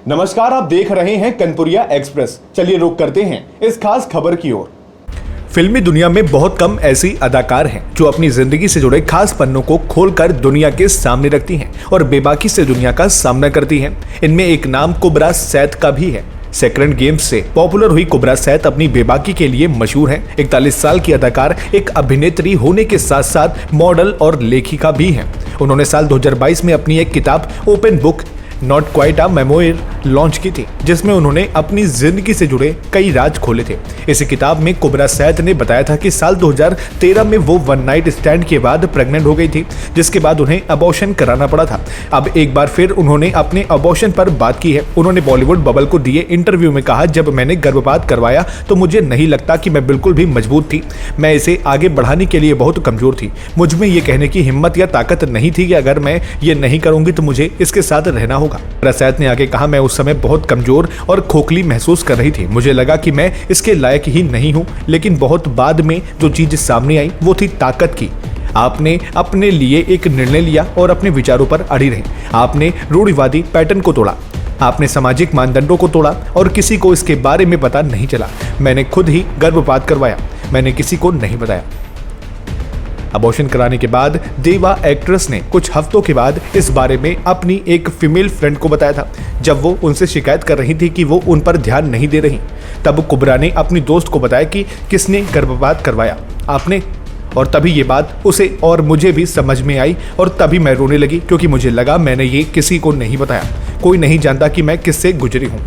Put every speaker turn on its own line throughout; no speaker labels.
नमस्कार, आप देख रहे हैं कनपुरिया एक्सप्रेस। चलिए रुक करते हैं इस खास खबर की ओर। फिल्मी दुनिया में बहुत कम ऐसी अदाकार हैं जो अपनी जिंदगी से जुड़े खास पन्नों को खोलकर दुनिया के सामने रखती हैं और बेबाकी से दुनिया का सामना करती हैं। इनमें एक नाम कुबरा सैद का भी है। सेक्रेड गेम्स से पॉपुलर हुई कुबरा सैद अपनी बेबाकी के लिए मशहूर हैं। 41 साल की अदाकार एक अभिनेत्री होने के साथ साथ मॉडल और लेखिका भी हैं। उन्होंने साल 2022 में अपनी एक किताब open book not quite a memoir launch की थी, जिसमें उन्होंने अपनी जिंदगी से जुड़े कई राज खोले थे। इस किताब में कुबरा सैद ने बताया था कि साल 2013 में वो वन नाइट स्टैंड के बाद प्रेग्नेंट हो गई थी, जिसके बाद उन्हें अबॉर्शन कराना पड़ा था। अब एक बार फिर उन्होंने अपने अबॉर्शन पर बात की है। उन्होंने बॉलीवुड बबल को दिए इंटरव्यू में कहा, जब मैंने गर्भपात करवाया तो मुझे नहीं लगता कि मैं बिल्कुल भी मजबूत थी। मैं इसे आगे बढ़ाने के लिए बहुत कमजोर थी। मुझ में ये कहने की हिम्मत या ताकत नहीं थी कि अगर मैं ये नहीं करूंगी तो मुझे इसके साथ रहना होगा। सैद ने आगे कहा, मैं उस समय बहुत कमजोर और खोखली महसूस कर रही थी। मुझे लगा कि मैं इसके लायक ही नहीं हूं, लेकिन बहुत बाद में जो चीज सामने आई वो थी ताकत की। आपने अपने लिए एक निर्णय लिया और अपने विचारों पर अड़ी रहे। आपने रूढ़िवादी पैटर्न को तोड़ा, आपने सामाजिक मानदंडों को तोड़ा और किसी को इसके बारे में पता नहीं चला। मैंने खुद ही गर्भपात करवाया, मैंने किसी को नहीं बताया। अबॉर्शन कराने के बाद देवा एक्ट्रेस ने कुछ हफ्तों के बाद इस बारे में अपनी एक फीमेल फ्रेंड को बताया था। जब वो उनसे शिकायत कर रही थी कि वो उन पर ध्यान नहीं दे रही, तब कुबरा ने अपनी दोस्त को बताया कि किसने गर्भपात करवाया, आपने। और तभी ये बात उसे और मुझे भी समझ में आई और तभी मैं रोने लगी, क्योंकि मुझे लगा मैंने ये किसी को नहीं बताया। कोई नहीं जानता कि मैं किससे गुजरी हूँ।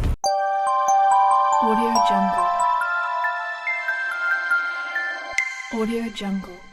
Audio Jungle.